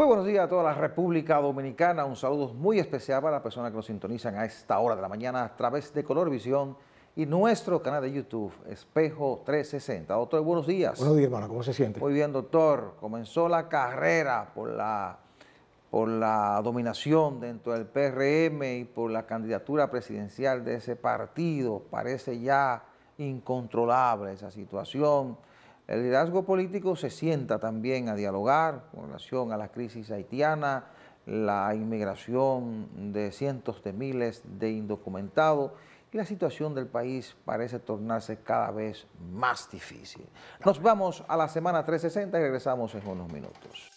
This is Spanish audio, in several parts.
Muy buenos días a toda la República Dominicana. Un saludo muy especial para las personas que nos sintonizan a esta hora de la mañana a través de Colorvisión y nuestro canal de YouTube, Espejo 360. Doctor, buenos días. Buenos días, hermano. ¿Cómo se siente? Muy bien, doctor. Comenzó la carrera por la dominación dentro del PRM y por la candidatura presidencial de ese partido. Parece ya incontrolable esa situación. El liderazgo político se sienta también a dialogar con relación a la crisis haitiana, la inmigración de cientos de miles de indocumentados y la situación del país parece tornarse cada vez más difícil. Nos vamos a la semana 360 y regresamos en unos minutos.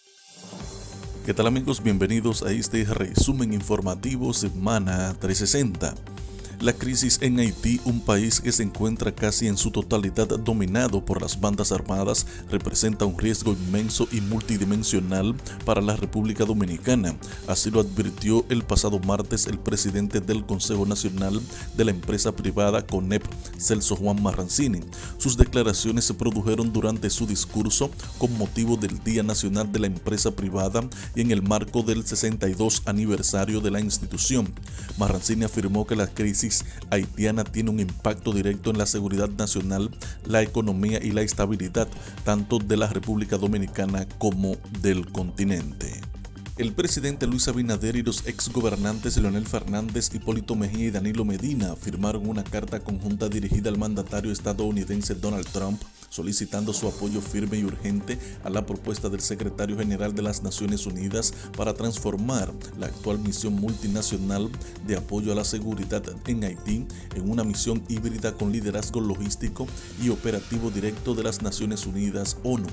¿Qué tal, amigos? Bienvenidos a este resumen informativo Semana 360. La crisis en Haití, un país que se encuentra casi en su totalidad dominado por las bandas armadas, representa un riesgo inmenso y multidimensional para la República Dominicana. Así lo advirtió el pasado martes el presidente del Consejo Nacional de la empresa privada CONEP, Celso Juan Marrancini. Sus declaraciones se produjeron durante su discurso con motivo del Día Nacional de la Empresa Privada y en el marco del 62 aniversario de la institución. Marrancini afirmó que la crisis haitiana tiene un impacto directo en la seguridad nacional, la economía y la estabilidad tanto de la República Dominicana como del continente. El presidente Luis Abinader y los exgobernantes Leonel Fernández, Hipólito Mejía y Danilo Medina firmaron una carta conjunta dirigida al mandatario estadounidense Donald Trump, solicitando su apoyo firme y urgente a la propuesta del secretario general de las Naciones Unidas para transformar la actual misión multinacional de apoyo a la seguridad en Haití en una misión híbrida con liderazgo logístico y operativo directo de las Naciones Unidas, ONU.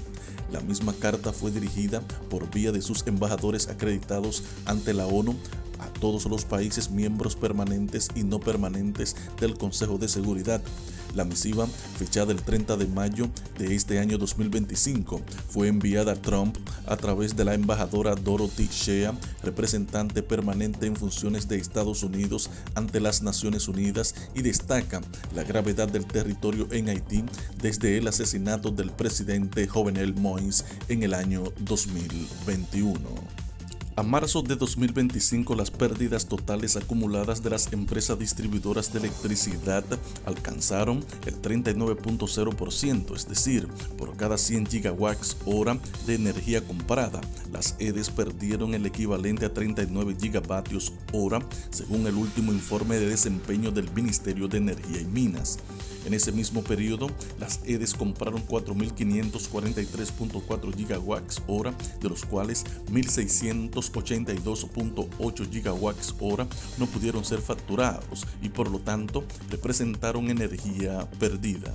La misma carta fue dirigida por vía de sus embajadores acreditados ante la ONU a todos los países miembros permanentes y no permanentes del Consejo de Seguridad. La misiva, fechada el 30 de mayo de este año 2025, fue enviada a Trump a través de la embajadora Dorothy Shea, representante permanente en funciones de Estados Unidos ante las Naciones Unidas, y destaca la gravedad del territorio en Haití desde el asesinato del presidente Jovenel Moïse en el año 2021. A marzo de 2025, las pérdidas totales acumuladas de las empresas distribuidoras de electricidad alcanzaron el 39.0%, es decir, por cada 100 gigawatts hora de energía comprada, las EDES perdieron el equivalente a 39 gigavatios hora, según el último informe de desempeño del Ministerio de Energía y Minas. En ese mismo periodo, las EDES compraron 4.543.4 gigawatts hora, de los cuales 1.682.8 gigawatts hora no pudieron ser facturados y por lo tanto representaron energía perdida.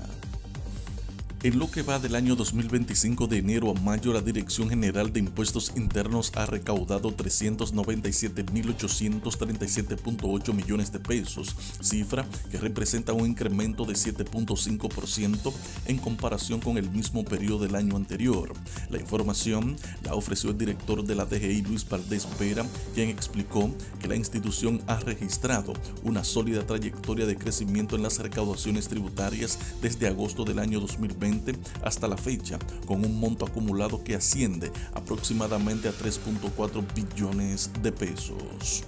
En lo que va del año 2025, de enero a mayo, la Dirección General de Impuestos Internos ha recaudado 397.837.8 millones de pesos, cifra que representa un incremento de 7.5% en comparación con el mismo periodo del año anterior. La información la ofreció el director de la DGI, Luis Valdés Vera, quien explicó que la institución ha registrado una sólida trayectoria de crecimiento en las recaudaciones tributarias desde agosto del año 2020 hasta la fecha, con un monto acumulado que asciende aproximadamente a 3.4 billones de pesos.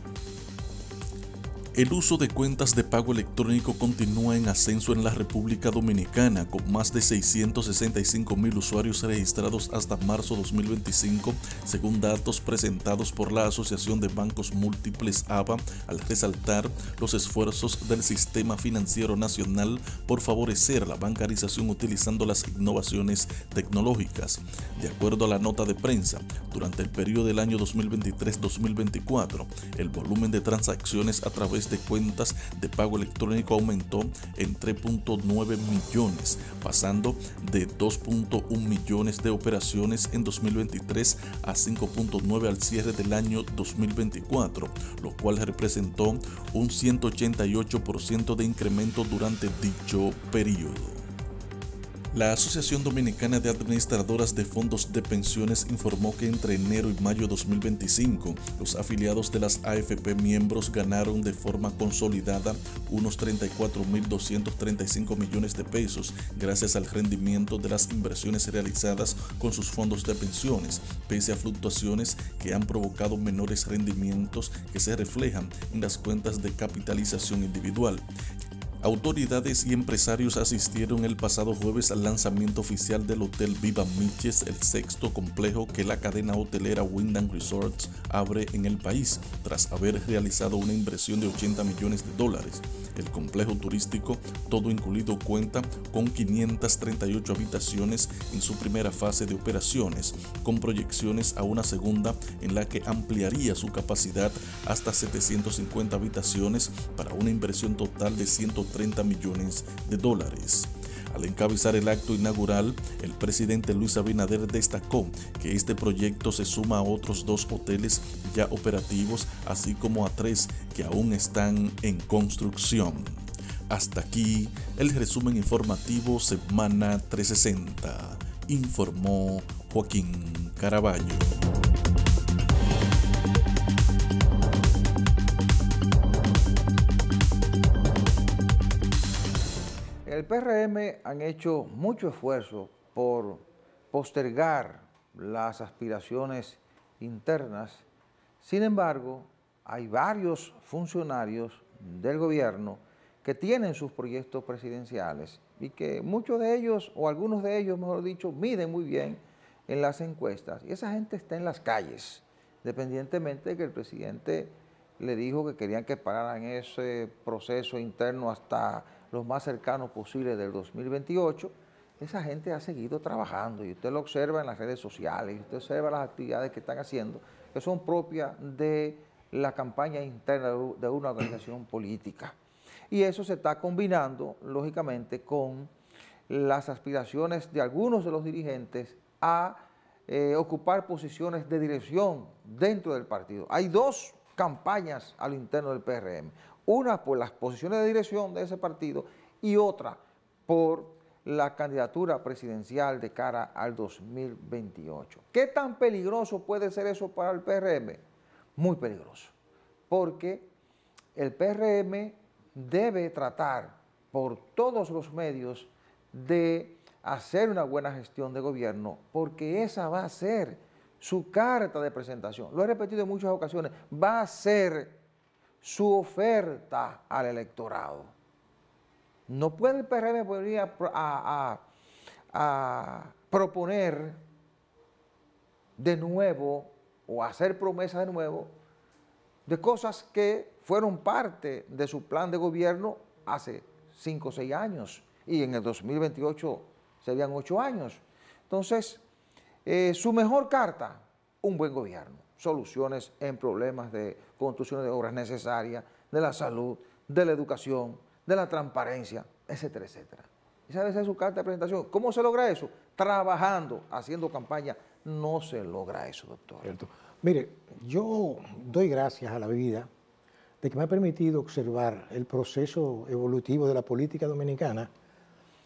El uso de cuentas de pago electrónico continúa en ascenso en la República Dominicana, con más de 665,000 usuarios registrados hasta marzo 2025, según datos presentados por la Asociación de Bancos Múltiples ABA, al resaltar los esfuerzos del sistema financiero nacional por favorecer la bancarización utilizando las innovaciones tecnológicas. De acuerdo a la nota de prensa, durante el periodo del año 2023-2024, el volumen de transacciones a través de cuentas de pago electrónico aumentó en 3.9 millones, pasando de 2.1 millones de operaciones en 2023 a 5.9 al cierre del año 2024, lo cual representó un 188% de incremento durante dicho periodo. La Asociación Dominicana de Administradoras de Fondos de Pensiones informó que entre enero y mayo de 2025, los afiliados de las AFP miembros ganaron de forma consolidada unos 34.235 millones de pesos gracias al rendimiento de las inversiones realizadas con sus fondos de pensiones, pese a fluctuaciones que han provocado menores rendimientos que se reflejan en las cuentas de capitalización individual. Autoridades y empresarios asistieron el pasado jueves al lanzamiento oficial del Hotel Viva Miches, el sexto complejo que la cadena hotelera Wyndham Resorts abre en el país, tras haber realizado una inversión de $80 millones. El complejo turístico, todo incluido, cuenta con 538 habitaciones en su primera fase de operaciones, con proyecciones a una segunda en la que ampliaría su capacidad hasta 750 habitaciones para una inversión total de $130 millones. Al encabezar el acto inaugural, el presidente Luis Abinader destacó que este proyecto se suma a otros 2 hoteles ya operativos, así como a 3 que aún están en construcción. Hasta aquí el resumen informativo Semana 360, informó Joaquín Caraballo. El PRM han hecho mucho esfuerzo por postergar las aspiraciones internas. Sin embargo, hay varios funcionarios del gobierno que tienen sus proyectos presidenciales y que muchos de ellos, o algunos de ellos, mejor dicho, miden muy bien en las encuestas. Y esa gente está en las calles, dependientemente de que el presidente le dijo que querían que pararan ese proceso interno hasta los más cercanos posibles del 2028, esa gente ha seguido trabajando y usted lo observa en las redes sociales, y usted observa las actividades que están haciendo, que son propias de la campaña interna de una organización política. Y eso se está combinando, lógicamente, con las aspiraciones de algunos de los dirigentes a ocupar posiciones de dirección dentro del partido. Hay 2 campañas a lo interno del PRM. Una por las posiciones de dirección de ese partido y otra por la candidatura presidencial de cara al 2028. ¿Qué tan peligroso puede ser eso para el PRM? Muy peligroso, porque el PRM debe tratar por todos los medios de hacer una buena gestión de gobierno, porque esa va a ser su carta de presentación. Lo he repetido en muchas ocasiones, va a ser su oferta al electorado. No puede el PRM venir a proponer de nuevo o hacer promesas de nuevo de cosas que fueron parte de su plan de gobierno hace 5 o 6 años y en el 2028 serían 8 años. Entonces, su mejor carta, un buen gobierno, soluciones en problemas de construcción de obras necesarias, de la salud, de la educación, de la transparencia, etcétera, etcétera. Esa debe ser su carta de presentación. ¿Cómo se logra eso? Trabajando, haciendo campaña. No se logra eso, doctor. Cierto. Mire, yo doy gracias a la vida de que me ha permitido observar el proceso evolutivo de la política dominicana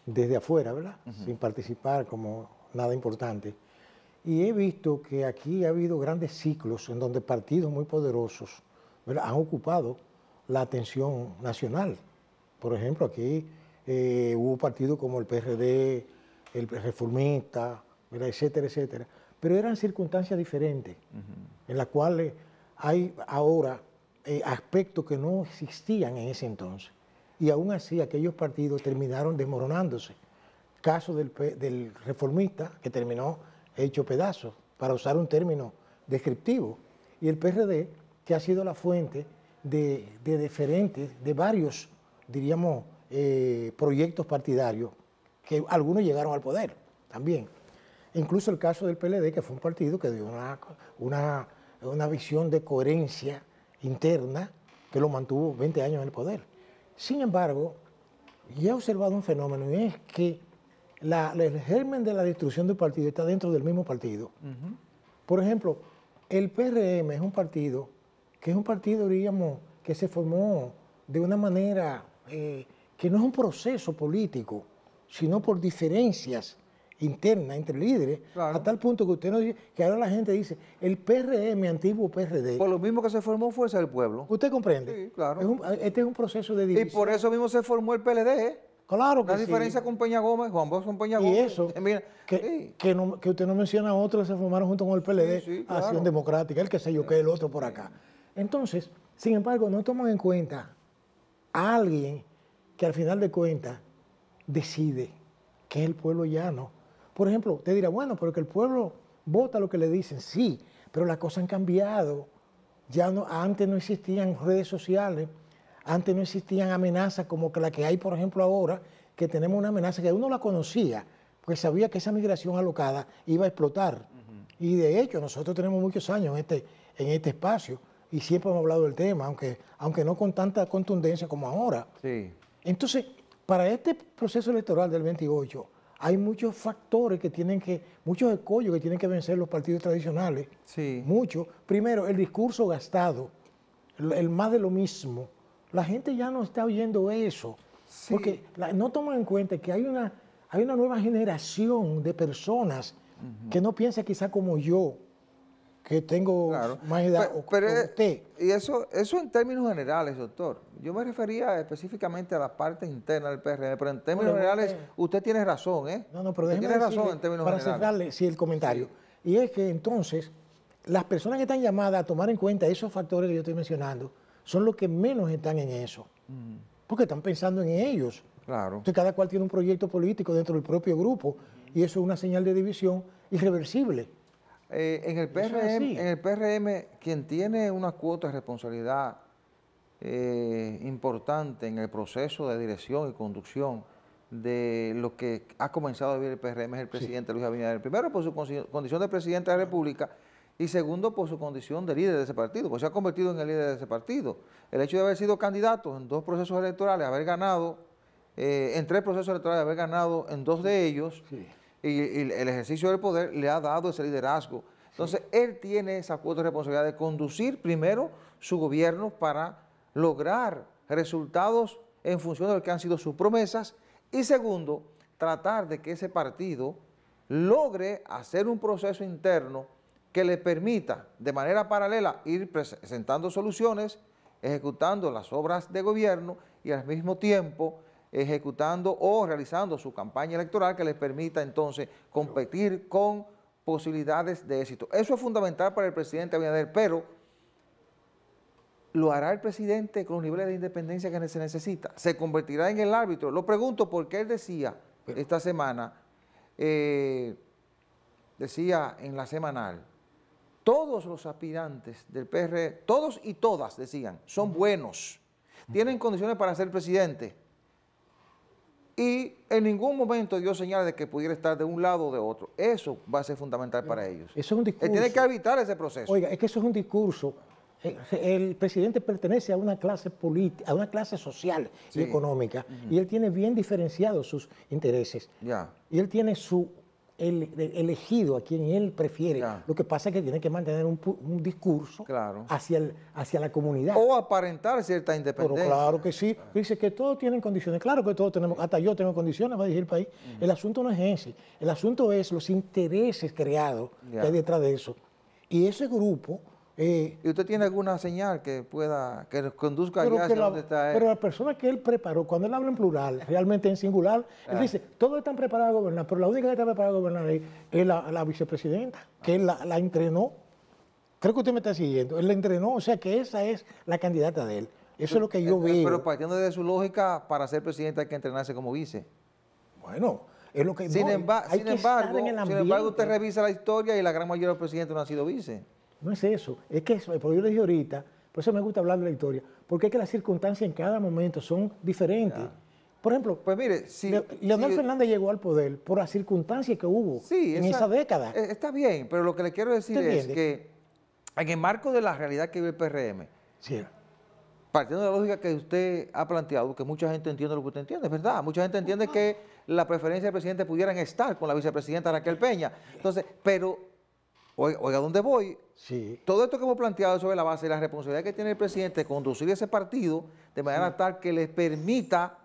desde afuera, ¿verdad? Sin participar como nada importante. Y he visto que aquí ha habido grandes ciclos en donde partidos muy poderosos, ¿verdad?, han ocupado la atención nacional. Por ejemplo, aquí hubo partidos como el PRD, el Reformista, ¿verdad?, etcétera, etcétera. Pero eran circunstancias diferentes, en las cuales hay ahora aspectos que no existían en ese entonces. Y aún así aquellos partidos terminaron desmoronándose. Caso del Reformista, que terminó hecho pedazos, para usar un término descriptivo, y el PRD, que ha sido la fuente de varios, diríamos, proyectos partidarios, que algunos llegaron al poder también. Incluso el caso del PLD, que fue un partido que dio una visión de coherencia interna que lo mantuvo 20 años en el poder. Sin embargo, ya he observado un fenómeno, y es que el germen de la destrucción del partido está dentro del mismo partido. Por ejemplo, el PRM es un partido diríamos, que se formó de una manera que no es un proceso político, sino por diferencias internas entre líderes, Claro. a tal punto que usted no dice, que ahora la gente dice, el PRM, antiguo PRD. Por lo mismo que se formó Fuerza del Pueblo. ¿Usted comprende? Sí, claro. Este es un proceso de Y división. por eso mismo se formó el PLD, ¿eh? Claro que La sí. diferencia con Peña Gómez, Juan Bosco con Peña Y Gómez. eso, Mira, que, sí. que usted no menciona otros que se formaron junto con el PLD, Sí, sí, claro. Acción Democrática, el que sé yo, que el otro por acá. Entonces, sin embargo, no toman en cuenta a alguien que al final de cuentas decide, que es el pueblo llano. Por ejemplo, usted dirá, bueno, pero que el pueblo vota lo que le dicen, sí, pero las cosas han cambiado. Ya no, antes no existían redes sociales, antes no existían amenazas como que la que hay, por ejemplo, ahora, que tenemos una amenaza que uno la conocía, porque sabía que esa migración alocada iba a explotar. Y de hecho, nosotros tenemos muchos años en este espacio y siempre hemos hablado del tema, aunque no con tanta contundencia como ahora. Sí. Entonces, para este proceso electoral del 28, hay muchos factores muchos escollos que tienen que vencer los partidos tradicionales. Sí. Mucho. Primero, el discurso gastado, el más de lo mismo. La gente ya no está oyendo eso, Sí. porque no toman en cuenta que hay una nueva generación de personas que no piensa quizá como yo, que tengo Claro. más edad, Pero, o usted. y eso en términos generales, doctor. Yo me refería específicamente a la parte interna del PRM, pero en términos Bueno, generales, usted tiene razón, ¿eh? No, pero usted déjeme tiene razón decirle, en términos para generales. cerrarle sí, el comentario. Y es que entonces, las personas que están llamadas a tomar en cuenta esos factores que yo estoy mencionando, son los que menos están en eso. Porque están pensando en ellos. Claro. Entonces, cada cual tiene un proyecto político dentro del propio grupo, y eso es una señal de división irreversible. En el Eso es PRM, así. en el PRM, quien tiene una cuota de responsabilidad importante en el proceso de dirección y conducción de lo que ha comenzado a vivir el PRM es el presidente Luis Abinader. Primero, por su condición de presidente de la República, y segundo, por su condición de líder de ese partido, pues se ha convertido en el líder de ese partido. El hecho de haber sido candidato en 2 procesos electorales, haber ganado, en 3 procesos electorales, haber ganado en 2 de ellos, Sí. y el ejercicio del poder le ha dado ese liderazgo. Entonces, él tiene esa cuota de responsabilidad de conducir primero su gobierno para lograr resultados en función de lo que han sido sus promesas, y segundo, tratar de que ese partido logre hacer un proceso interno que le permita de manera paralela ir presentando soluciones, ejecutando las obras de gobierno y al mismo tiempo ejecutando o realizando su campaña electoral que les permita entonces competir con posibilidades de éxito. Eso es fundamental para el presidente Abinader, pero ¿lo hará el presidente con los niveles de independencia que se necesita? ¿Se convertirá en el árbitro? Lo pregunto porque él decía esta semana, decía en la semanal, todos los aspirantes del PR, todos y todas, decían, son buenos, tienen condiciones para ser presidente. Y en ningún momento dio señales de que pudiera estar de un lado o de otro. Eso va a ser fundamental para ellos. Eso es un discurso. Él tiene que evitar ese proceso. Oiga, es que eso es un discurso. El presidente pertenece a una clase política, a una clase social y económica, y él tiene bien diferenciados sus intereses. Ya. Y él tiene elegido a quien él prefiere. Ya. Lo que pasa es que tiene que mantener un discurso Claro. hacia la comunidad. O aparentar cierta Pero independencia. claro que sí. Dice que todos tienen condiciones. Claro que todos tenemos, hasta yo tengo condiciones para dirigir el país. El asunto no es ese. El asunto es los intereses creados que hay detrás de eso. Y ese grupo... ¿Y usted tiene alguna señal que pueda, que nos conduzca pero, allá que hacia donde está él? pero la persona que él preparó, cuando él habla en plural, realmente en singular, él dice, todos están preparados a gobernar, pero la única que está preparada a gobernar es la vicepresidenta, que él la entrenó. Creo que usted me está siguiendo. Él la entrenó, o sea que esa es la candidata de él. Eso es lo que yo veo. Pero partiendo de su lógica, para ser presidente hay que entrenarse como vice. Bueno, es lo que... Sin no, embargo, hay que estar en el ambiente. usted revisa la historia y la gran mayoría de los presidentes no han sido vice. No es eso, es que eso, porque yo le dije ahorita, por eso me gusta hablar de la historia, porque es que las circunstancias en cada momento son diferentes. Ya. Por ejemplo, Pues mire, Leonel Fernández llegó al poder por las circunstancias que hubo en esa década. Está bien, pero lo que le quiero decir ¿Usted es entiende? que en el marco de la realidad que vive el PRM, Sí. partiendo de la lógica que usted ha planteado, que mucha gente entiende lo que usted entiende, es verdad, mucha gente entiende que la preferencia del presidente pudieran estar con la vicepresidenta Raquel Peña. Entonces, pero, oiga, ¿dónde voy? Sí. Todo esto que hemos planteado sobre la base de la responsabilidad que tiene el presidente de conducir ese partido de manera tal que les permita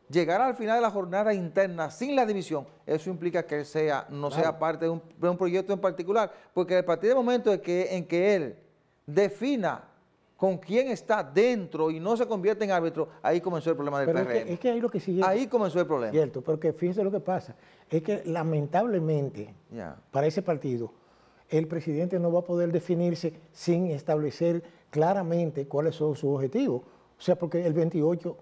llegar al final de la jornada interna sin la división, eso implica que él no sea parte de un proyecto en particular, porque a partir del momento en que él defina con quién está dentro y no se convierte en árbitro, ahí comenzó el problema del PRM. Es que ahí lo que sigue... Ahí comenzó el problema. Cierto, porque fíjense lo que pasa, es que lamentablemente para ese partido, el presidente no va a poder definirse sin establecer claramente cuáles son sus objetivos. O sea, porque el 28,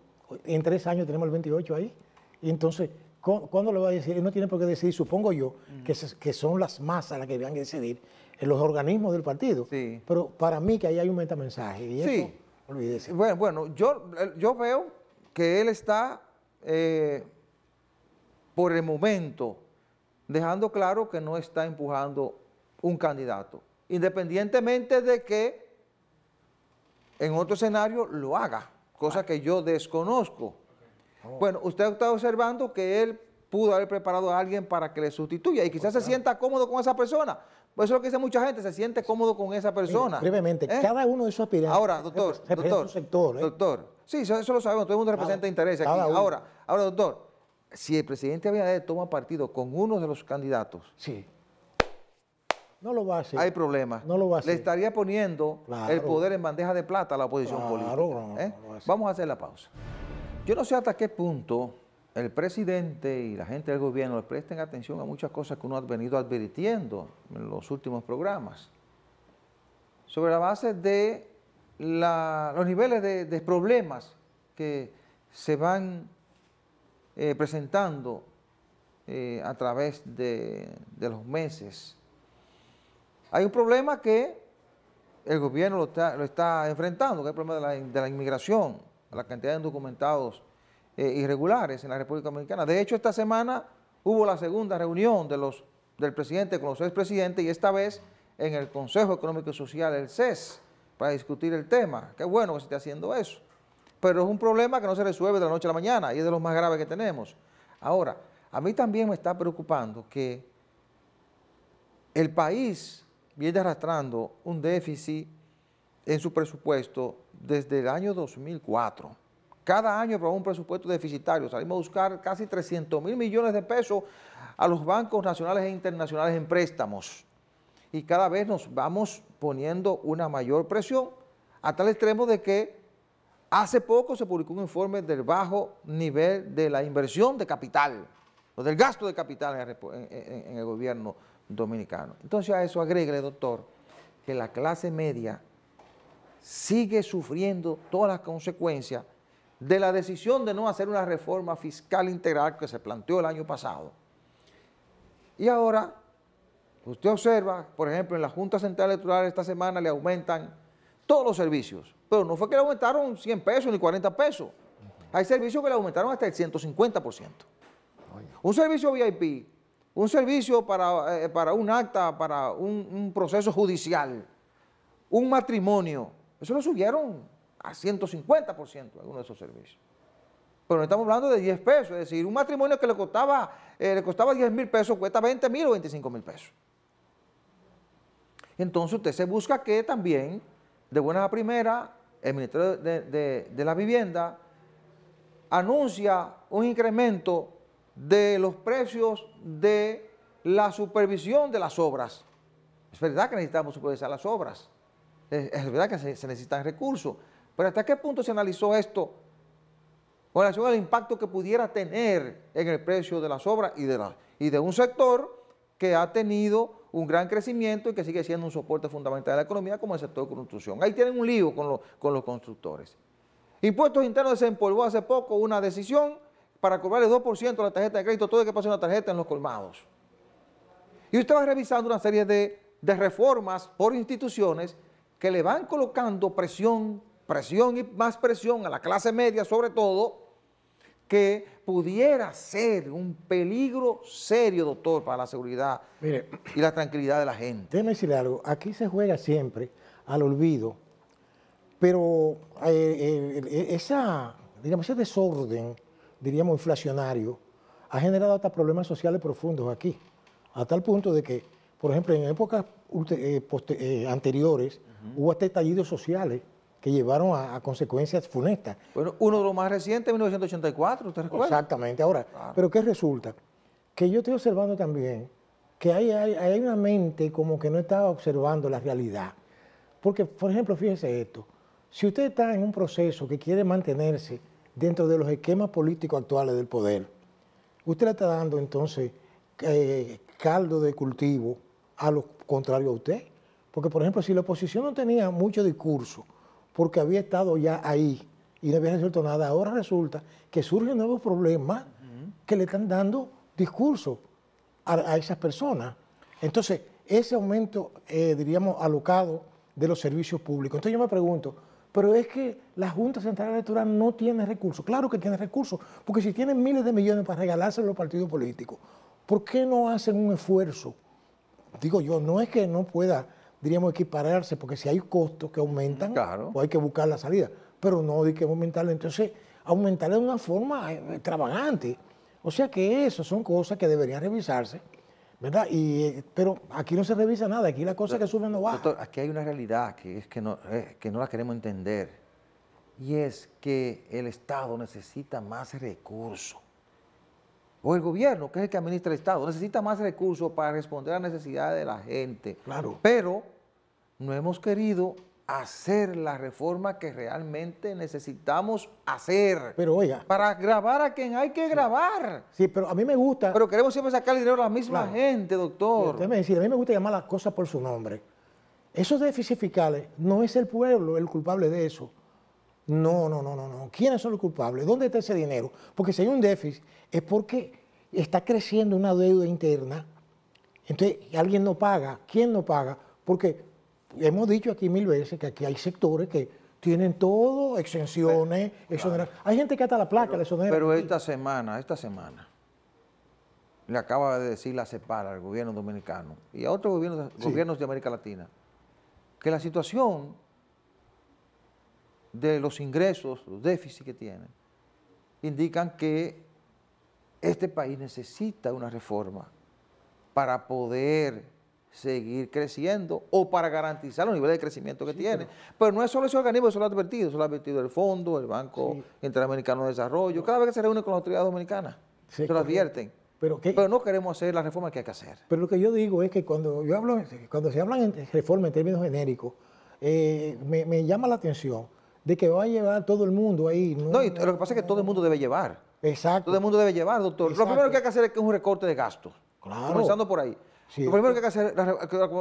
en 3 años tenemos el 28 ahí, y entonces, ¿cuándo le va a decir? Él no tiene por qué decidir, supongo yo, que son las masas las que van a decidir, en los organismos del partido. Sí. Pero para mí que ahí hay un metamensaje, y eso, olvídese. Bueno, yo veo que él está, por el momento, dejando claro que no está empujando un candidato, independientemente de que en otro escenario lo haga, cosa que yo desconozco. Bueno, usted está observando que él pudo haber preparado a alguien para que le sustituya y quizás se sienta cómodo con esa persona. Pues eso es lo que dice mucha gente, se siente cómodo con esa persona. Mire, brevemente, cada uno de esos aspirantes ahora, representa un sector. Doctor, sí, eso lo sabemos, todo el mundo representa intereses aquí. Ahora, doctor, si el presidente Abinader toma partido con uno de los candidatos, no lo va a hacer. Hay problemas. No lo va a hacer. Le estaría poniendo el poder en bandeja de plata a la oposición política. Vamos a hacer la pausa. Yo no sé hasta qué punto el presidente y la gente del gobierno le presten atención a muchas cosas que uno ha venido advirtiendo en los últimos programas. Sobre la base de los niveles de problemas que se van presentando a través de los meses. Hay un problema que el gobierno lo está enfrentando, que es el problema de la inmigración, la cantidad de indocumentados irregulares en la República Dominicana. De hecho, esta semana hubo la segunda reunión del presidente con los expresidentes y esta vez en el Consejo Económico y Social, el CES, para discutir el tema. Qué bueno que se esté haciendo eso. Pero es un problema que no se resuelve de la noche a la mañana y es de los más graves que tenemos. Ahora, a mí también me está preocupando que el país viene arrastrando un déficit en su presupuesto desde el año 2004. Cada año aprobamos un presupuesto deficitario. Salimos a buscar casi 300.000 millones de pesos a los bancos nacionales e internacionales en préstamos. Y cada vez nos vamos poniendo una mayor presión a tal extremo de que hace poco se publicó un informe del bajo nivel de la inversión de capital, o del gasto de capital en el gobierno dominicano. Entonces a eso agréguele, doctor, que la clase media sigue sufriendo todas las consecuencias de la decisión de no hacer una reforma fiscal integral que se planteó el año pasado. Y ahora, usted observa, por ejemplo, en la Junta Central Electoral esta semana le aumentan todos los servicios, pero no fue que le aumentaron 100 pesos ni 40 pesos. Hay servicios que le aumentaron hasta el 150%. Un servicio VIP, un servicio para un acta, para un proceso judicial, un matrimonio, eso lo subieron a 150% algunos de esos servicios. Pero no estamos hablando de 10 pesos, es decir, un matrimonio que le costaba 10.000 pesos cuesta 20.000 o 25.000 pesos. Entonces usted se busca que también, de buena a primera, el Ministerio de la Vivienda anuncia un incremento de los precios de la supervisión de las obras. Es verdad que necesitamos supervisar las obras, es verdad que se necesitan recursos, pero ¿hasta qué punto se analizó esto con relación al impacto que pudiera tener en el precio de las obras y de un sector que ha tenido un gran crecimiento y que sigue siendo un soporte fundamental de la economía como el sector de construcción? Ahí tienen un lío con los constructores. Impuestos Internos desempolvó hace poco una decisión para cobrarle 2% a la tarjeta de crédito, todo el que pase una tarjeta en los colmados. Y usted va revisando una serie de reformas por instituciones que le van colocando presión y más presión a la clase media, sobre todo, que pudiera ser un peligro serio, doctor, para la seguridad y la tranquilidad de la gente. Déjeme decirle algo, aquí se juega siempre al olvido, pero ese desorden, diríamos, inflacionario, ha generado hasta problemas sociales profundos aquí, a tal punto de que, por ejemplo, en épocas anteriores hubo hasta estallidos sociales que llevaron a consecuencias funestas. Bueno, uno de los más recientes, 1984, ¿usted recuerda? Exactamente. Ahora, Claro. ¿pero qué resulta? Que yo estoy observando también que hay una mente como que no está observando la realidad. Porque, por ejemplo, fíjese esto, si usted está en un proceso que quiere mantenerse dentro de los esquemas políticos actuales del poder, usted le está dando entonces caldo de cultivo a lo contrario a usted. Porque, por ejemplo, si la oposición no tenía mucho discurso, porque había estado ya ahí y no había resuelto nada, ahora resulta que surgen nuevos problemas que le están dando discurso a esas personas. Entonces, ese aumento, diríamos, alocado de los servicios públicos. Entonces yo me pregunto, pero es que la Junta Central Electoral no tiene recursos. Claro que tiene recursos, porque si tienen miles de millones para regalarse a los partidos políticos, ¿por qué no hacen un esfuerzo? Digo yo, no es que no pueda, diríamos, equipararse, porque si hay costos que aumentan, claro, pues hay que buscar la salida, pero no hay que aumentarlo. Entonces, aumentarlo de una forma extravagante. O sea que eso son cosas que deberían revisarse, ¿verdad? Pero aquí no se revisa nada, aquí la cosa que sube no baja. Doctor, aquí hay una realidad que no la queremos entender, y es que el Estado necesita más recursos. O el gobierno, que es el que administra el Estado, necesita más recursos para responder a las necesidades de la gente. Claro. Pero no hemos querido hacer la reforma que realmente necesitamos hacer. Pero oiga. Para grabar a quien hay que grabar. Sí, pero a mí me gusta. Pero queremos siempre sacar el dinero a la misma gente, doctor. Usted me decía, a mí me gusta llamar las cosas por su nombre. Esos déficits fiscales, no es el pueblo el culpable de eso. No. ¿Quiénes son los culpables? ¿Dónde está ese dinero? Porque si hay un déficit, es porque está creciendo una deuda interna. Entonces, alguien no paga. ¿Quién no paga? Porque hemos dicho aquí 1000 veces que aquí hay sectores que tienen todo, exenciones, exoneraciones. Hay gente que hasta la placa le exonera. Pero esta semana, le acaba de decir la CEPAL al gobierno dominicano y a otros gobiernos de América Latina que la situación de los ingresos, los déficits que tienen, indican que este país necesita una reforma para poder seguir creciendo o para garantizar los niveles de crecimiento que tiene. Pero no es solo ese organismo, eso lo ha advertido el Fondo, el Banco Interamericano de Desarrollo, cada vez que se reúne con las autoridades dominicanas, se lo advierten. Pero no queremos hacer la reforma que hay que hacer. Pero lo que yo digo es que cuando se habla de reforma en términos genéricos, me llama la atención de que va a llevar todo el mundo ahí. No, y lo que pasa es que todo el mundo debe llevar. Exacto. Todo el mundo debe llevar, doctor. Exacto. Lo primero que hay que hacer es un recorte de gastos. Claro. Comenzando por ahí. Sí. Lo primero que hay que hacer, la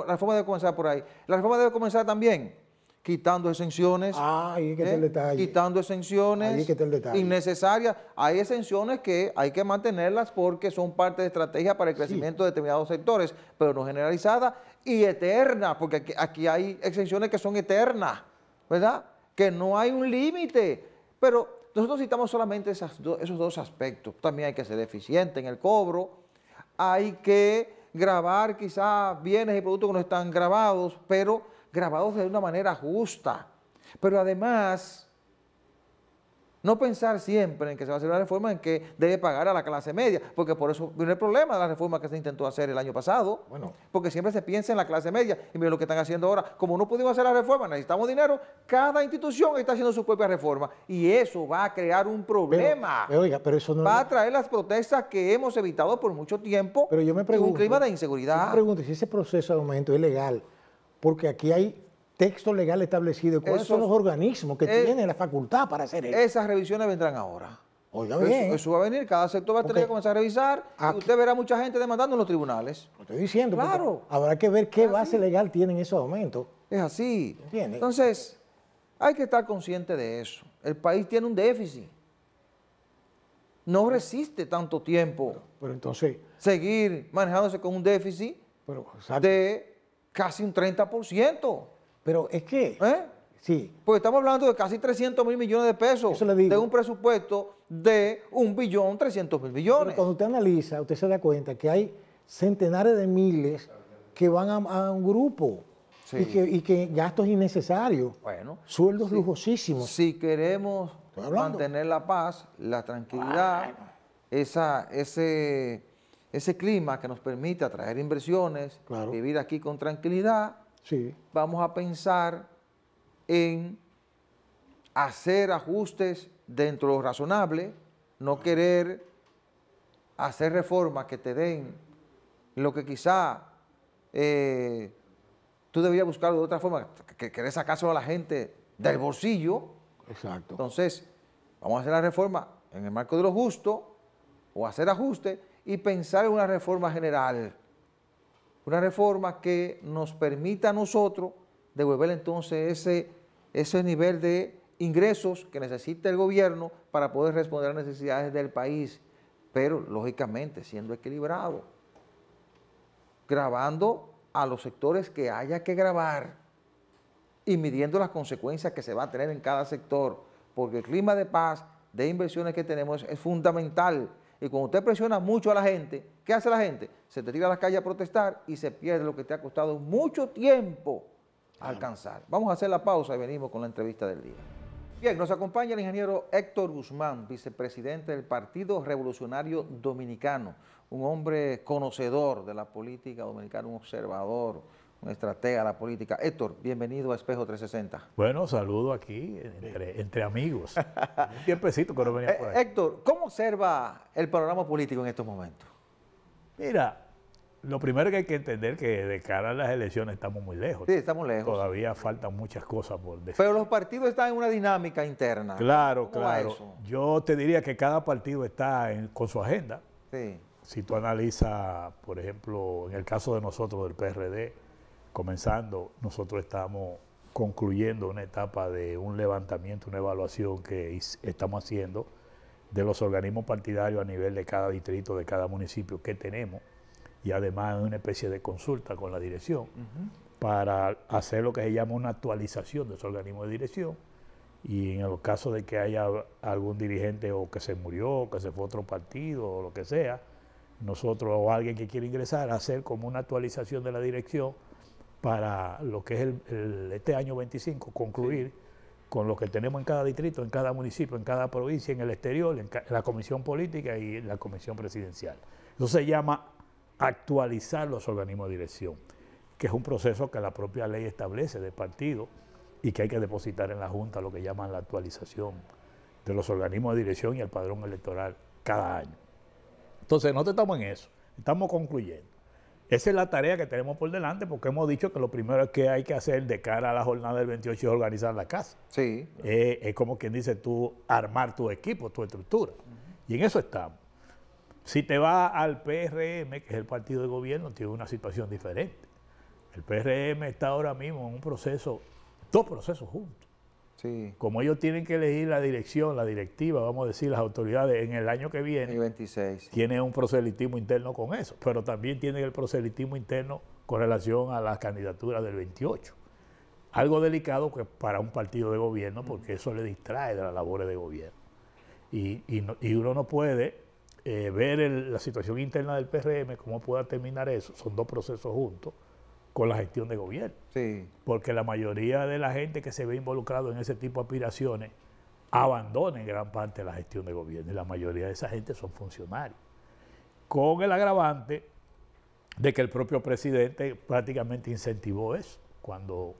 reforma debe comenzar por ahí. La reforma debe comenzar también quitando exenciones. Ahí es que está el detalle. Quitando exenciones Ahí es que está el detalle. innecesarias. Hay exenciones que hay que mantenerlas porque son parte de estrategia para el crecimiento de determinados sectores, pero no generalizadas y eternas, porque aquí hay exenciones que son eternas, ¿verdad? Que no hay un límite. Pero nosotros citamos solamente esos dos aspectos. También hay que ser eficiente en el cobro, hay que grabar quizás bienes y productos que no están grabados, pero grabados de una manera justa. Pero además, no pensar siempre en que se va a hacer una reforma en que debe pagar a la clase media, porque por eso viene el problema de la reforma que se intentó hacer el año pasado, porque siempre se piensa en la clase media, y miren lo que están haciendo ahora. Como no pudimos hacer la reforma, necesitamos dinero, cada institución está haciendo su propia reforma, y eso va a crear un problema. Pero eso no va a traer las protestas que hemos evitado por mucho tiempo, pero yo me pregunto, y un clima de inseguridad. Yo me pregunto si ese proceso de aumento es legal, porque aquí hay texto legal establecido. ¿Cuáles son los organismos que tienen la facultad para hacer eso? Esas revisiones vendrán ahora. Oiga bien. Eso va a venir, cada sector va a tener que comenzar a revisar y usted verá mucha gente demandando en los tribunales. Lo estoy diciendo. Claro. Habrá que ver qué base legal tienen esos aumentos. Es así. ¿Entiendes? Entonces, hay que estar consciente de eso. El país tiene un déficit. No resiste tanto tiempo pero entonces, seguir manejándose con un déficit de casi un 30%. Pero es que... Sí. Porque estamos hablando de casi 300.000 millones de pesos. Eso le digo. De un presupuesto de 1.300.000 millones. Pero cuando usted analiza, usted se da cuenta que hay centenares de miles que van a un grupo. Sí. Y que gastos innecesarios. Bueno. Sueldos lujosísimos. Si queremos mantener la paz, la tranquilidad, ese clima que nos permite atraer inversiones, vivir aquí con tranquilidad, vamos a pensar en hacer ajustes dentro de lo razonable, no querer hacer reformas que te den lo que quizá tú deberías buscarlo de otra forma, que querer sacárselo a la gente del bolsillo. Exacto. Entonces, vamos a hacer la reforma en el marco de lo justo o hacer ajustes y pensar en una reforma general. Una reforma que nos permita a nosotros devolver entonces ese nivel de ingresos que necesita el gobierno para poder responder a las necesidades del país, pero lógicamente siendo equilibrado, grabando a los sectores que haya que grabar y midiendo las consecuencias que se va a tener en cada sector, porque el clima de paz, de inversiones que tenemos es fundamental. Y cuando usted presiona mucho a la gente, ¿qué hace la gente? Se te tira a la calle a protestar y se pierde lo que te ha costado mucho tiempo alcanzar. Vamos a hacer la pausa y venimos con la entrevista del día. Bien, nos acompaña el ingeniero Héctor Guzmán, vicepresidente del Partido Revolucionario Dominicano, un hombre conocedor de la política dominicana, un observador, un estratega de la política. Héctor, bienvenido a Espejo 360. Bueno, saludo aquí entre amigos. Un tiempecito que no venía por ahí. Héctor, ¿cómo observa el panorama político en estos momentos? Mira, lo primero que hay que entender es que de cara a las elecciones estamos muy lejos. Sí, estamos lejos. Todavía faltan muchas cosas por decir. Pero los partidos están en una dinámica interna. Claro, ¿Cómo va claro. eso? Yo te diría que cada partido está con su agenda. Sí. Si tú analizas, por ejemplo, en el caso de nosotros del PRD, comenzando, nosotros estamos concluyendo una etapa de un levantamiento, una evaluación que estamos haciendo de los organismos partidarios a nivel de cada distrito, de cada municipio que tenemos, y además una especie de consulta con la dirección para hacer lo que se llama una actualización de esos organismos de dirección, y en el caso de que haya algún dirigente o que se murió, o que se fue a otro partido o lo que sea, nosotros o alguien que quiera ingresar, hacer como una actualización de la dirección para lo que es este año 25, concluir con lo que tenemos en cada distrito, en cada municipio, en cada provincia, en el exterior, en la comisión política y en la comisión presidencial. Eso se llama actualizar los organismos de dirección, que es un proceso que la propia ley establece de partido y que hay que depositar en la Junta, lo que llaman la actualización de los organismos de dirección y el padrón electoral cada año. Entonces, nosotros estamos en eso, estamos concluyendo. Esa es la tarea que tenemos por delante, porque hemos dicho que lo primero que hay que hacer de cara a la jornada del 28 es organizar la casa. Sí. Es como quien dice tú, armar tu equipo, tu estructura. Y en eso estamos. Si te vas al PRM, que es el partido de gobierno, tiene una situación diferente. El PRM está ahora mismo en un proceso, dos procesos juntos. Sí. Como ellos tienen que elegir la dirección, la directiva, vamos a decir, las autoridades en el año que viene, El 26. tiene un proselitismo interno con eso, pero también tiene el proselitismo interno con relación a las candidaturas del 28. Algo delicado que para un partido de gobierno, porque eso le distrae de las labores de gobierno. Y uno no puede ver la situación interna del PRM, cómo pueda terminar eso, son dos procesos juntos, con la gestión de gobierno. Sí. Porque la mayoría de la gente que se ve involucrado en ese tipo de aspiraciones abandona en gran parte la gestión de gobierno, y la mayoría de esa gente son funcionarios. Con el agravante de que el propio presidente prácticamente incentivó eso cuando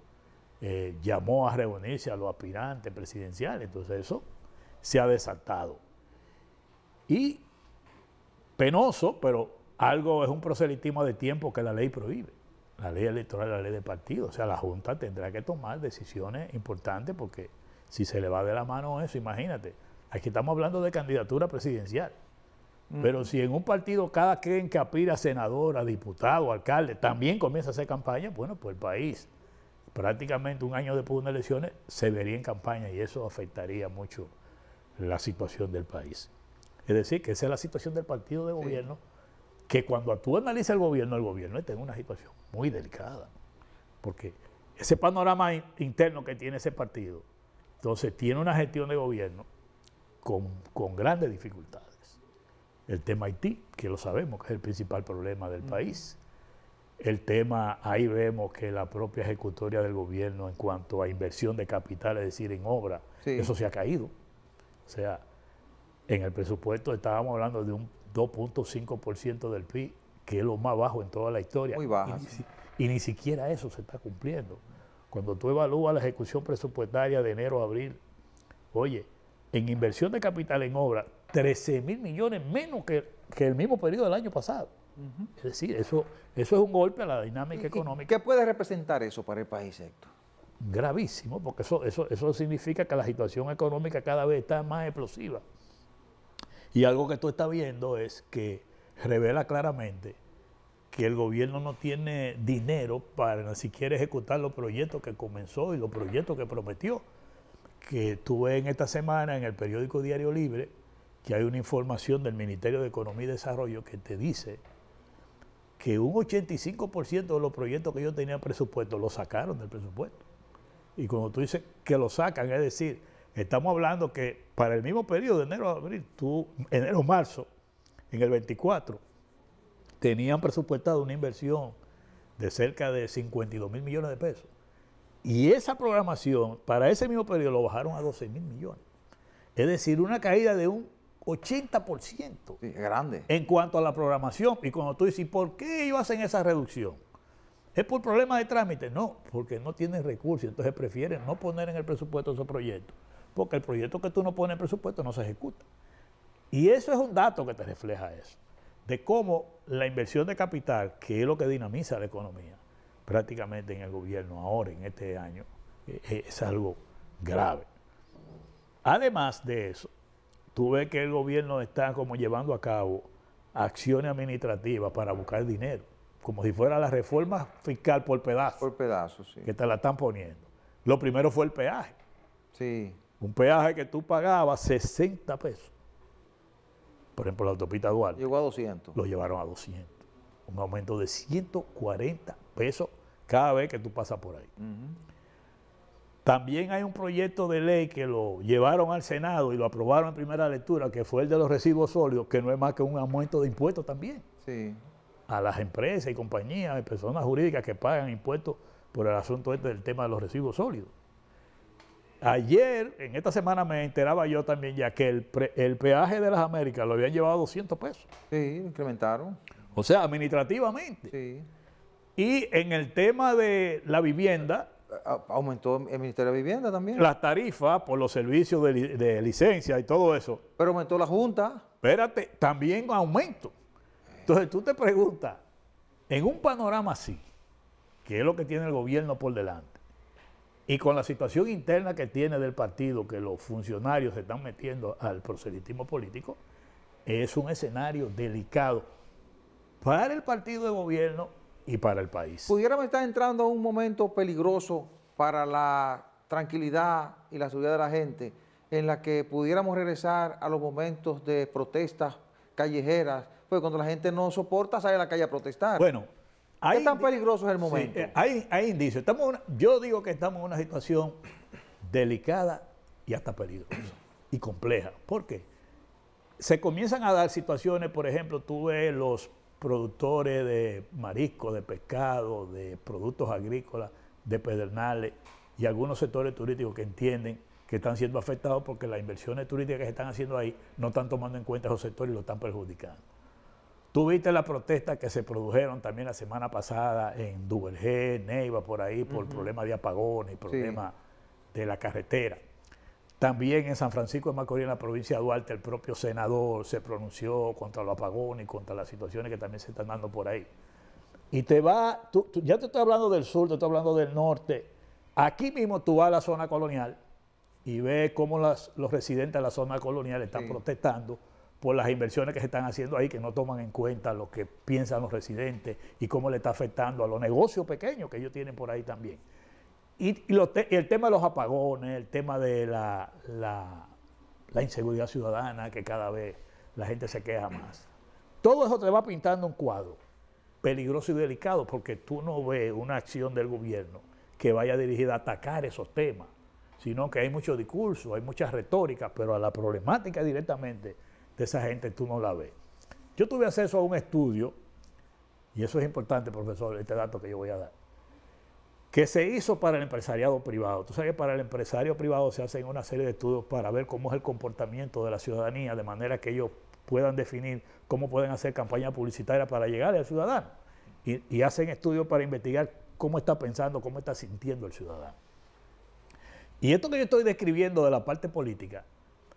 llamó a reunirse a los aspirantes presidenciales. Entonces eso se ha desatado. Y penoso, pero algo es un proselitismo de tiempo que la ley prohíbe. La ley electoral, la ley de partido. O sea, la Junta tendrá que tomar decisiones importantes, porque si se le va de la mano eso, imagínate. Aquí estamos hablando de candidatura presidencial. Pero si en un partido cada quien que aspira a senador, a diputado, a alcalde, también comienza a hacer campaña, bueno, pues el país, prácticamente un año después de unas elecciones, se vería en campaña, y eso afectaría mucho la situación del país. Es decir, que esa es la situación del partido de gobierno, que cuando tú analizas el gobierno está en una situación muy delicada, porque ese panorama interno que tiene ese partido, entonces tiene una gestión de gobierno con grandes dificultades. El tema Haití, que lo sabemos que es el principal problema del país. El tema, ahí vemos que la propia ejecutoria del gobierno en cuanto a inversión de capital, es decir, en obra, eso se ha caído. O sea, en el presupuesto estábamos hablando de un 2.5% del PIB, que es lo más bajo en toda la historia. Muy baja. Y ni siquiera eso se está cumpliendo. Cuando tú evalúas la ejecución presupuestaria de enero a abril Oye, en inversión de capital en obra, 13.000 millones menos que el mismo periodo del año pasado. Es decir, eso es un golpe a la dinámica económica. ¿Qué puede representar eso para el país, Héctor? Gravísimo, porque eso significa que la situación económica cada vez está más explosiva. Y algo que tú estás viendo es que revela claramente que el gobierno no tiene dinero para ni siquiera ejecutar los proyectos que comenzó y los proyectos que prometió. Que tuve en esta semana en el periódico Diario Libre que hay una información del Ministerio de Economía y Desarrollo que te dice que un 85% de los proyectos que ellos tenían presupuesto lo sacaron del presupuesto. Y cuando tú dices que lo sacan, es decir, estamos hablando que para el mismo periodo de enero a abril, enero-marzo, en el 24, tenían presupuestado una inversión de cerca de 52.000 millones de pesos. Y esa programación, para ese mismo periodo, lo bajaron a 12.000 millones. Es decir, una caída de un 80%. Sí, grande. En cuanto a la programación. Y cuando tú dices, ¿por qué ellos hacen esa reducción? ¿Es por problemas de trámite? No, porque no tienen recursos. Entonces prefieren no poner en el presupuesto esos proyectos. Porque el proyecto que tú no pones en el presupuesto no se ejecuta. Y eso es un dato que te refleja eso. De cómo la inversión de capital, que es lo que dinamiza la economía, prácticamente en el gobierno ahora, en este año, es algo grave. Además de eso, tú ves que el gobierno está como llevando a cabo acciones administrativas para buscar dinero, como si fuera la reforma fiscal por pedazos. Por pedazos, sí. Que te la están poniendo. Lo primero fue el peaje. Sí. Un peaje que tú pagabas 60 pesos. Por ejemplo, la autopista Duarte. Llegó a 200. Lo llevaron a 200. Un aumento de 140 pesos cada vez que tú pasas por ahí. También hay un proyecto de ley que lo llevaron al Senado y lo aprobaron en primera lectura, que fue el de los residuos sólidos, que no es más que un aumento de impuestos también. Sí. A las empresas y compañías y personas jurídicas que pagan impuestos por el asunto este del tema de los residuos sólidos. Ayer, en esta semana me enteraba yo también ya que el peaje de las Américas lo habían llevado a 200 pesos. Sí, incrementaron. O sea, administrativamente. Sí. Y en el tema de la vivienda, Aumentó el Ministerio de Vivienda también. las tarifas por los servicios de licencia y todo eso, Pero aumentó la Junta. espérate, también aumento. Entonces tú te preguntas, en un panorama así, que es lo que tiene el gobierno por delante, y con la situación interna que tiene del partido, que los funcionarios se están metiendo al proselitismo político, es un escenario delicado para el partido de gobierno y para el país. Pudiéramos estar entrando a un momento peligroso para la tranquilidad y la seguridad de la gente, en la que pudiéramos regresar a los momentos de protestas callejeras, pues cuando la gente no soporta, sale a la calle a protestar. Bueno, ¿qué tan peligroso es el momento? Sí, hay indicios. Yo digo que estamos en una situación delicada y hasta peligrosa y compleja. ¿Por qué? Se comienzan a dar situaciones, por ejemplo, tú ves los productores de marisco, de pescado, de productos agrícolas, de pedernales y algunos sectores turísticos que entienden que están siendo afectados porque las inversiones turísticas que se están haciendo ahí no están tomando en cuenta esos sectores y lo están perjudicando. Tú viste las protestas que se produjeron también la semana pasada en Duvergé, Neiva, por ahí, por problemas de apagones y problemas de la carretera. También en San Francisco de Macorís, en la provincia de Duarte, el propio senador se pronunció contra los apagones y contra las situaciones que también se están dando por ahí. Y ya te estoy hablando del sur, te estoy hablando del norte. Aquí mismo tú vas a la zona colonial y ves cómo los residentes de la zona colonial están protestando por las inversiones que se están haciendo ahí, que no toman en cuenta lo que piensan los residentes y cómo le está afectando a los negocios pequeños que ellos tienen por ahí también. Y el tema de los apagones, el tema de la inseguridad ciudadana, que cada vez la gente se queja más. Todo eso te va pintando un cuadro peligroso y delicado, porque tú no ves una acción del gobierno que vaya dirigida a atacar esos temas, sino que hay mucho discurso, hay mucha retórica, pero a la problemática directamente de esa gente tú no la ves. Yo tuve acceso a un estudio, y eso es importante, profesor, este dato que yo voy a dar, que se hizo para el empresariado privado. Tú sabes que para el empresario privado se hacen una serie de estudios para ver cómo es el comportamiento de la ciudadanía, de manera que ellos puedan definir cómo pueden hacer campaña publicitaria para llegar al ciudadano. Y hacen estudios para investigar cómo está pensando, cómo está sintiendo el ciudadano. Y esto que yo estoy describiendo de la parte política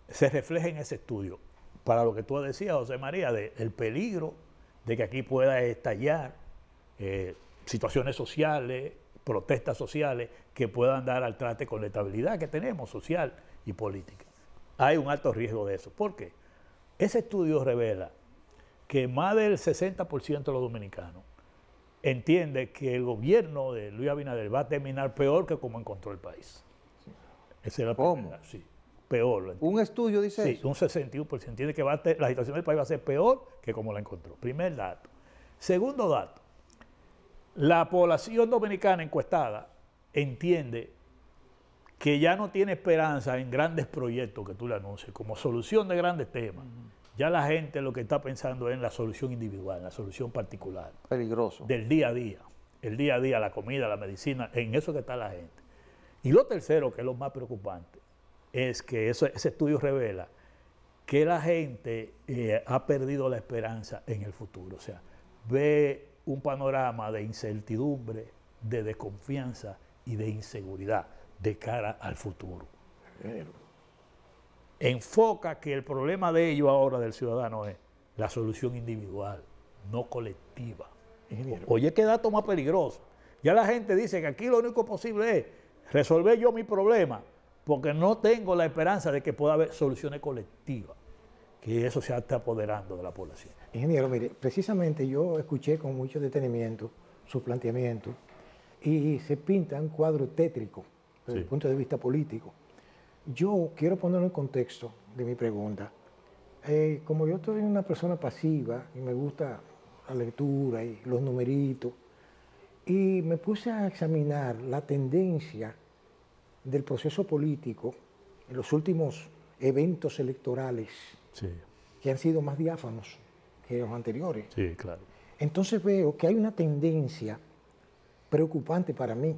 se refleja en ese estudio. Para lo que tú decías, José María, del peligro de que aquí pueda estallar situaciones sociales, protestas sociales que puedan dar al traste con la estabilidad que tenemos social y política. Hay un alto riesgo de eso. ¿Por qué? Ese estudio revela que más del 60% de los dominicanos entiende que el gobierno de Luis Abinader va a terminar peor que como encontró el país. Esa es la primera, sí, peor. ¿Un estudio dice sí, eso? Un 61%. Entiende que la situación del país va a ser peor que como la encontró. Primer dato. Segundo dato. La población dominicana encuestada entiende que ya no tiene esperanza en grandes proyectos que tú le anuncies, como solución de grandes temas. Ya la gente lo que está pensando es en la solución individual, en la solución particular. Peligroso. Del día a día. El día a día, la comida, la medicina, en eso que está la gente. Y lo tercero, que es lo más preocupante, es que ese estudio revela que la gente ha perdido la esperanza en el futuro. O sea, ve un panorama de incertidumbre, de desconfianza y de inseguridad de cara al futuro. Enfoca que el problema de ellos ahora, del ciudadano, es la solución individual, no colectiva. Oye, qué dato más peligroso. Ya la gente dice que aquí lo único posible es resolver yo mi problema, porque no tengo la esperanza de que pueda haber soluciones colectivas, que eso se está apoderando de la población. Ingeniero, mire, precisamente yo escuché con mucho detenimiento su planteamiento y se pinta un cuadro tétrico desde el punto de vista político. Yo quiero ponerlo en contexto de mi pregunta. Como yo soy una persona pasiva y me gusta la lectura y los numeritos, y me puse a examinar la tendencia del proceso político en los últimos eventos electorales, que han sido más diáfanos que los anteriores. Sí, claro. Entonces veo que hay una tendencia preocupante para mí.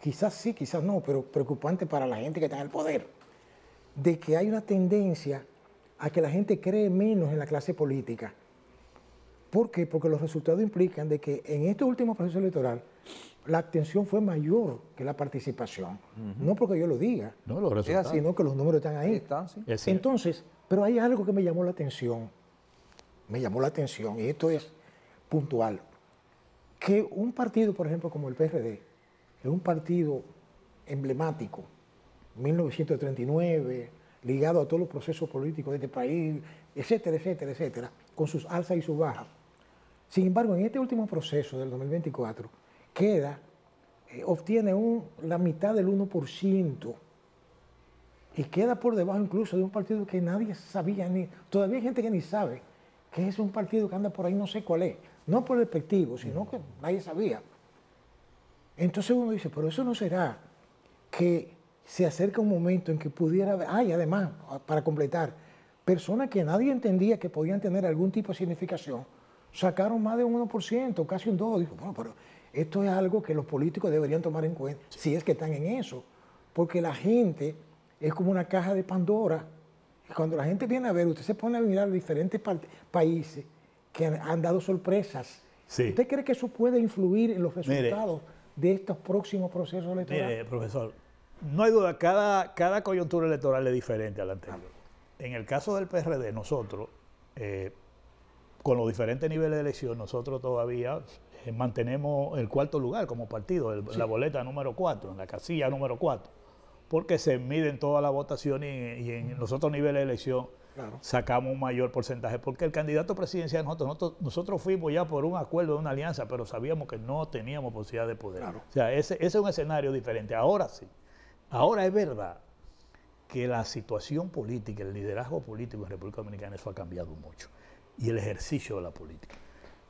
Quizás sí, quizás no, pero preocupante para la gente que está en el poder, de que hay una tendencia a que la gente cree menos en la clase política. ¿Por qué? Porque los resultados implican de que en este último proceso electoral la abstención fue mayor que la participación. No porque yo lo diga, no, los resultados, sino que los números están ahí. Están, sí. Entonces, pero hay algo que me llamó la atención. Y esto es puntual. Que un partido, por ejemplo, como el PRD, es un partido emblemático, 1939, ligado a todos los procesos políticos de este país, etcétera, etcétera, etcétera, con sus alzas y sus bajas. Sin embargo, en este último proceso del 2024, obtiene la mitad del 1% y queda por debajo incluso de un partido que nadie sabía, todavía hay gente que ni sabe que es un partido que anda por ahí, no sé cuál es, no por despectivo, sino que nadie sabía. Entonces uno dice, pero eso no será que se acerca un momento en que pudiera haber, y además, para completar, personas que nadie entendía que podían tener algún tipo de significación, sacaron más de un 1%, casi un 2%. Dijo, bueno, pero esto es algo que los políticos deberían tomar en cuenta, si es que están en eso, porque la gente es como una caja de Pandora. Y cuando la gente viene a ver, usted se pone a mirar diferentes países que han dado sorpresas. Sí. ¿Usted cree que eso puede influir en los resultados de estos próximos procesos electorales? Mire, profesor, no hay duda, cada coyuntura electoral es diferente a la anterior. En el caso del PRD, nosotros, con los diferentes niveles de elección, nosotros todavía mantenemos el cuarto lugar como partido, la boleta número 4, en la casilla número 4, porque se miden todas las votaciones y en los otros niveles de elección sacamos un mayor porcentaje, porque el candidato presidencial, nosotros fuimos ya por un acuerdo de una alianza, pero sabíamos que no teníamos posibilidad de poder. O sea, ese es un escenario diferente. Ahora sí, ahora es verdad que la situación política, el liderazgo político en República Dominicana, eso ha cambiado mucho, y el ejercicio de la política.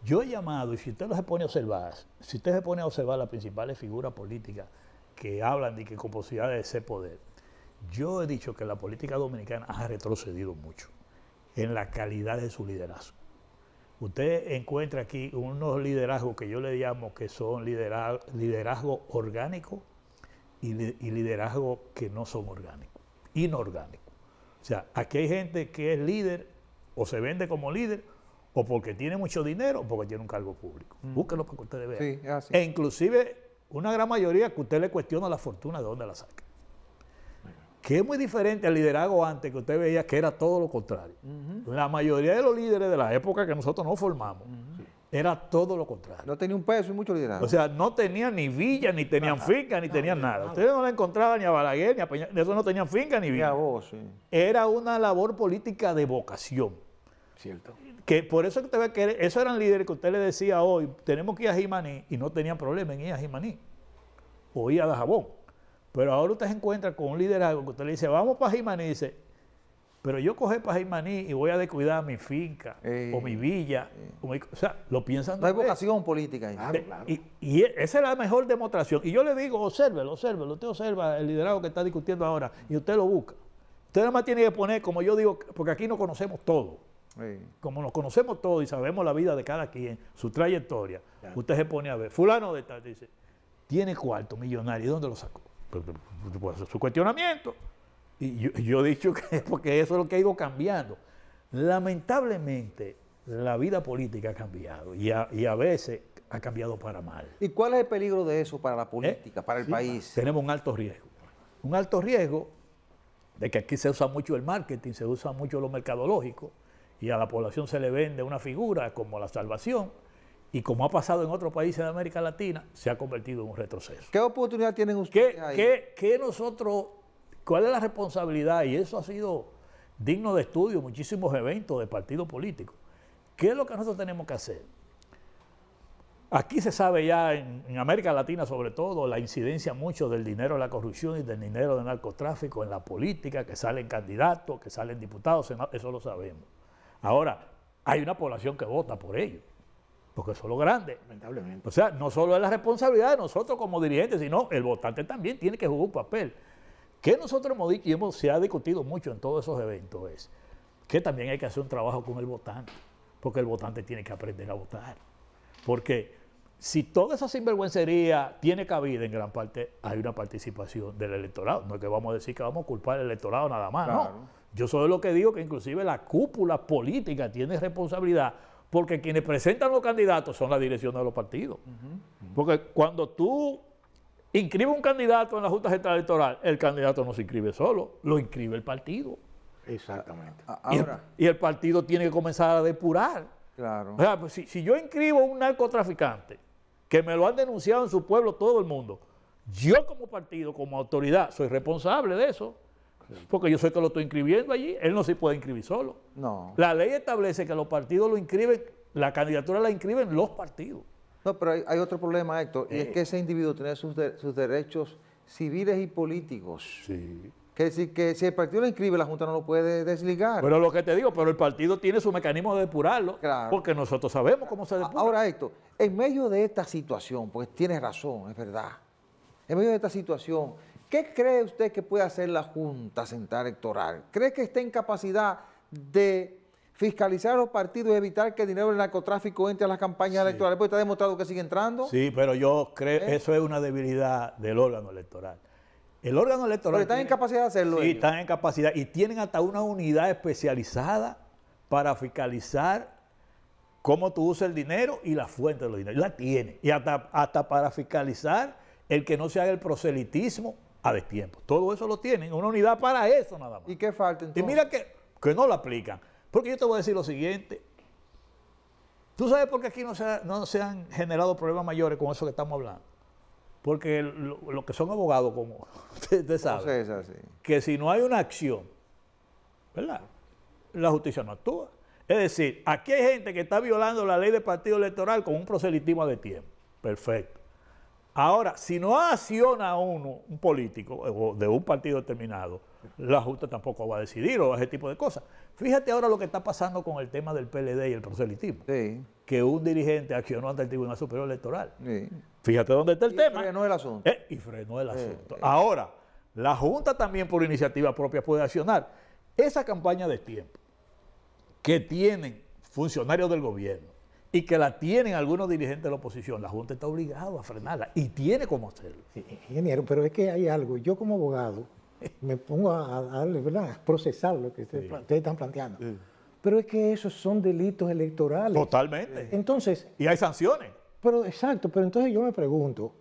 Yo he llamado, y si usted se pone a observar, las principales figuras políticas que hablan de que con posibilidades de ser poder, yo he dicho que la política dominicana ha retrocedido mucho en la calidad de su liderazgo. Usted encuentra aquí unos liderazgos que yo le llamo que son liderazgo orgánico y liderazgo que no son orgánicos, inorgánicos. O sea, aquí hay gente que es líder o se vende como líder o porque tiene mucho dinero o porque tiene un cargo público. Búsquenlo para que ustedes vean. Sí, es así. E inclusive una gran mayoría que usted le cuestiona la fortuna de dónde la saca. que es muy diferente al liderazgo antes, que usted veía que era todo lo contrario. La mayoría de los líderes de la época que nosotros nos formamos, era todo lo contrario. No tenía un peso y mucho liderazgo. O sea, no tenían ni villa, ni tenían finca, ni tenían nada. Ustedes no la encontraban ni a Balaguer, ni a Peña, eso no tenían finca ni villa. Vos, sí. Era una labor política de vocación. Cierto. Que por eso que usted ve que esos eran líderes que usted le decía hoy, tenemos que ir a Jimaní, y no tenían problema en ir a Jimaní. O ir a Dajabón. Pero ahora usted se encuentra con un liderazgo que usted le dice, vamos para Jimaní, y dice, pero yo coger para Jimaní y voy a descuidar mi finca o mi villa. O sea, lo piensan. No hay vocación política ahí. Claro. Y esa es la mejor demostración. Y yo le digo, obsérvelo. Usted observa el liderazgo que está discutiendo ahora y usted lo busca. Usted nada más tiene que poner, como yo digo, porque aquí nos conocemos todo. Sí. Como nos conocemos todos y sabemos la vida de cada quien, su trayectoria, usted se pone a ver. Fulano de tal dice, tiene cuarto millonario, ¿y dónde lo sacó? Pues, su cuestionamiento. Y yo he dicho que porque eso es lo que ha ido cambiando. Lamentablemente, la vida política ha cambiado y a veces ha cambiado para mal. ¿Y cuál es el peligro de eso para la política, para el país? Tenemos un alto riesgo. Un alto riesgo de que aquí se usa mucho el marketing, se usa mucho lo mercadológico y a la población se le vende una figura como la salvación y como ha pasado en otros países de América Latina, se ha convertido en un retroceso. ¿Qué oportunidad tienen ustedes ahí? ¿Qué nosotros, cuál es la responsabilidad? Y eso ha sido digno de estudio, muchísimos eventos de partidos políticos. ¿Qué es lo que nosotros tenemos que hacer? Aquí se sabe ya, en América Latina sobre todo, la incidencia mucho del dinero de la corrupción y del dinero del narcotráfico en la política, que salen candidatos, que salen diputados, eso lo sabemos. Ahora, hay una población que vota por ellos, porque eso es lo grande. Lamentablemente. O sea, no solo es la responsabilidad de nosotros como dirigentes, sino el votante también tiene que jugar un papel. Que nosotros hemos dicho y se ha discutido mucho en todos esos eventos es que también hay que hacer un trabajo con el votante, porque el votante tiene que aprender a votar. Porque si toda esa sinvergüencería tiene cabida, en gran parte hay una participación del electorado. No es que vamos a decir que vamos a culpar al electorado nada más, Claro. no. Yo soy lo que digo que inclusive la cúpula política tiene responsabilidad porque quienes presentan los candidatos son la dirección de los partidos. Porque cuando tú inscribes un candidato en la Junta Central Electoral, el candidato no se inscribe solo, lo inscribe el partido. Exactamente. Ahora, Y el partido tiene que comenzar a depurar. claro. O sea, pues, si yo inscribo a un narcotraficante que me lo han denunciado en su pueblo todo el mundo, yo como partido, como autoridad, soy responsable de eso, porque yo soy que lo estoy inscribiendo allí, él no se puede inscribir solo. No. La ley establece que los partidos lo inscriben, la candidatura la inscriben los partidos. No, pero hay otro problema, Héctor, y es que ese individuo tiene sus derechos civiles y políticos. Sí. Que decir que si el partido lo inscribe, la Junta no lo puede desligar. Pero lo que te digo, pero el partido tiene su mecanismo de depurarlo, Claro. porque nosotros sabemos cómo se depura. Ahora, Héctor, en medio de esta situación, pues tienes razón, es verdad, en medio de esta situación, ¿qué cree usted que puede hacer la Junta Central Electoral? ¿Cree que está en capacidad de fiscalizar a los partidos y evitar que el dinero del narcotráfico entre a las campañas electorales? Porque está demostrado que sigue entrando. Sí, pero yo creo que eso es una debilidad del órgano electoral. El órgano electoral... Pero están en capacidad de hacerlo. Sí, ellos. están en capacidad y tienen hasta una unidad especializada para fiscalizar cómo tú usas el dinero y la fuente de los dineros. La tiene. Y hasta para fiscalizar el que no se haga el proselitismo a destiempo. Todo eso lo tienen. Una unidad para eso nada más. ¿Y qué falta entonces? Y mira que no lo aplican. Porque yo te voy a decir lo siguiente. ¿Tú sabes por qué aquí no se han generado problemas mayores con eso que estamos hablando? Porque los que son abogados, como usted sabe, César, sí. que si no hay una acción, ¿verdad? La justicia no actúa. Es decir, aquí hay gente que está violando la ley de partido electoral con un proselitismo de tiempo. Perfecto. Ahora, si no acciona uno, un político o de un partido determinado, la Junta tampoco va a decidir o ese tipo de cosas. Fíjate ahora lo que está pasando con el tema del PLD y el proselitismo. Sí, Que un dirigente accionó ante el Tribunal Superior Electoral. sí. Fíjate dónde está el tema. Frenó el asunto. Y frenó el asunto. Ahora, la Junta también por iniciativa propia puede accionar. Esa campaña de tiempo que tienen funcionarios del gobierno y que la tienen algunos dirigentes de la oposición, la Junta está obligada a frenarla y tiene cómo hacerlo. Sí, ingeniero, pero es que hay algo. Yo como abogado me pongo a darle, ¿verdad?, a procesar lo que ustedes están planteando. Pero es que esos son delitos electorales. Totalmente. Entonces, Y hay sanciones. pero exacto, pero entonces yo me pregunto,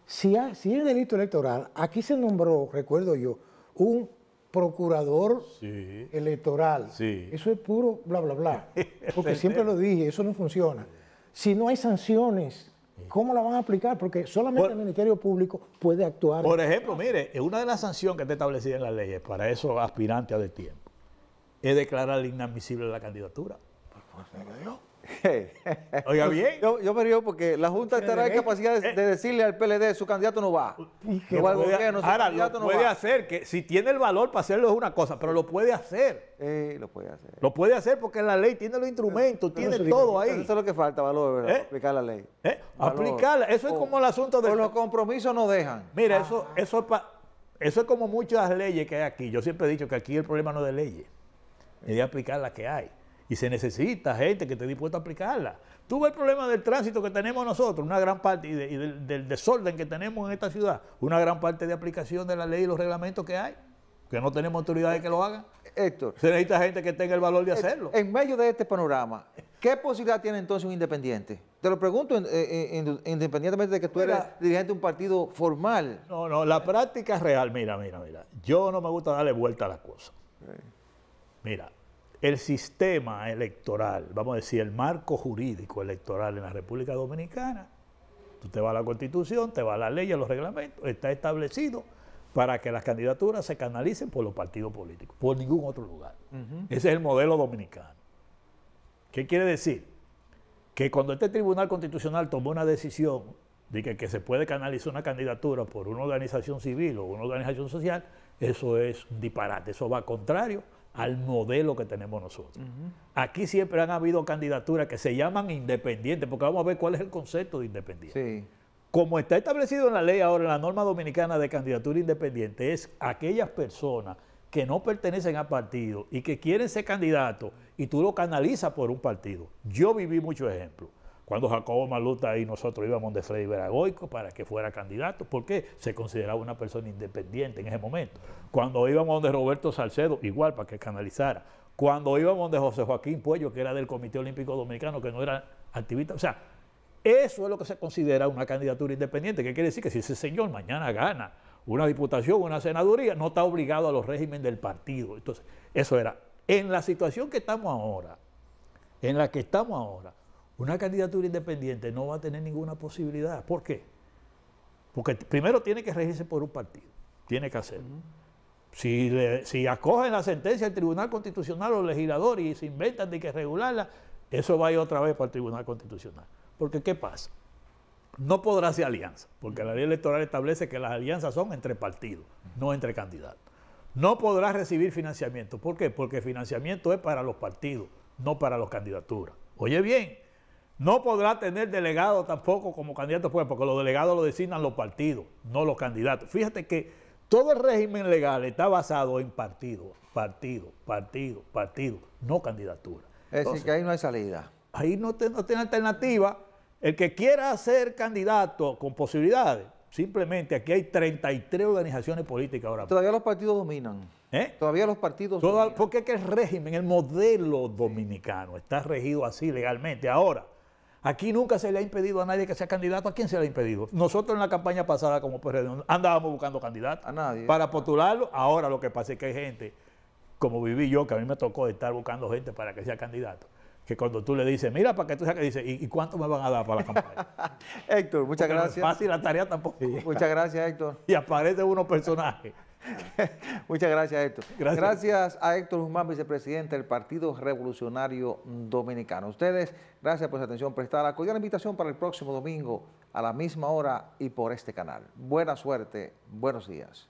si es delito electoral, aquí se nombró, recuerdo yo, un procurador Sí. electoral. Sí. Eso es puro bla, bla, bla. Porque siempre lo dije, eso no funciona. Si no hay sanciones, ¿cómo la van a aplicar? Porque solamente el Ministerio Público puede actuar. Por ejemplo, mire, una de las sanciones que está establecida en la ley para esos aspirantes a destiempo es declarar inadmisible la candidatura. Oiga bien. Yo me río porque la Junta estará en capacidad de decirle al PLD su candidato no va. No va al gobierno, su Ahora, candidato lo no puede va. hacer, que si tiene el valor para hacerlo es una cosa, pero lo puede hacer. Lo puede hacer. Lo puede hacer porque la ley tiene los instrumentos, tiene todo ahí. Eso es lo que falta, valor, ¿verdad? Aplicar la ley. Valor. Aplicarla. Eso es como el asunto de... Por los compromisos no dejan. Mira, eso es como muchas leyes que hay aquí. Yo siempre he dicho que aquí el problema no es de leyes, es de aplicar las que hay. Y se necesita gente que esté dispuesta a aplicarla. Tú ves el problema del tránsito que tenemos nosotros, una gran parte, y del desorden que tenemos en esta ciudad, una gran parte de aplicación de la ley y los reglamentos que hay, que no tenemos autoridades que lo hagan. Héctor, Se necesita gente que tenga el valor de hacerlo. en medio de este panorama, ¿qué posibilidad tiene entonces un independiente? Te lo pregunto independientemente de que tú eres dirigente de un partido formal. No, la práctica real, mira. Yo no me gusta darle vuelta a las cosas. Mira, el sistema electoral, vamos a decir, el marco jurídico electoral en la República Dominicana, tú te vas a la Constitución, te vas a la ley, a los reglamentos, está establecido para que las candidaturas se canalicen por los partidos políticos, por ningún otro lugar. Ese es el modelo dominicano. ¿Qué quiere decir? Que cuando este Tribunal Constitucional tomó una decisión de que se puede canalizar una candidatura por una organización civil o una organización social, eso es un disparate, eso va contrario al modelo que tenemos nosotros. Aquí siempre han habido candidaturas que se llaman independientes, porque vamos a ver cuál es el concepto de independiente. Sí. Como está establecido en la ley ahora, en la norma dominicana de candidatura independiente, es aquellas personas que no pertenecen a partido y que quieren ser candidatos y tú lo canalizas por un partido. Yo viví muchos ejemplos. Cuando Jacobo Maluta y nosotros íbamos de Freddy Veragoico para que fuera candidato, porque se consideraba una persona independiente en ese momento. Cuando íbamos de Roberto Salcedo, igual para que canalizara. Cuando íbamos de José Joaquín Puello, que era del Comité Olímpico Dominicano, que no era activista. O sea, eso es lo que se considera una candidatura independiente, que quiere decir que si ese señor mañana gana una diputación, una senaduría, no está obligado a los regímenes del partido. Entonces, eso era. En la situación que estamos ahora, una candidatura independiente no va a tener ninguna posibilidad. ¿Por qué? Porque primero tiene que regirse por un partido, tiene que hacerlo. Si acogen la sentencia del Tribunal Constitucional o legislador y se inventan de que regularla, eso va a ir otra vez para el Tribunal Constitucional. Porque ¿qué pasa? No podrá ser alianza, porque la ley electoral establece que las alianzas son entre partidos, no entre candidatos. No podrá recibir financiamiento. ¿Por qué? Porque el financiamiento es para los partidos, no para las candidaturas. Oye bien, no podrá tener delegados tampoco como candidato, porque los delegados lo designan los partidos, no los candidatos. Fíjate que todo el régimen legal está basado en partido, no candidatura. Es decir, que ahí no hay salida. Ahí no tiene alternativa. El que quiera ser candidato con posibilidades, simplemente aquí hay 33 organizaciones políticas ahora mismo. Todavía los partidos dominan. Todavía los partidos dominan. Porque es que el régimen, el modelo dominicano está regido así legalmente. Ahora, aquí nunca se le ha impedido a nadie que sea candidato. ¿A quién se le ha impedido? Nosotros en la campaña pasada como PRD andábamos buscando candidatos. A nadie. Para postularlo. Ahora lo que pasa es que hay gente, como viví yo, que a mí me tocó estar buscando gente para que sea candidato, que cuando tú le dices, mira, para que tú saques, dice, ¿y cuánto me van a dar para la campaña? Héctor, muchas gracias. No es fácil la tarea tampoco. Muchas gracias, Héctor. Y aparecen unos personajes. Muchas gracias, Héctor. Gracias a Héctor Guzmán, vicepresidente del Partido Revolucionario Dominicano. Ustedes, gracias por su atención prestada. Cordial invitación para el próximo domingo a la misma hora y por este canal. Buena suerte, buenos días.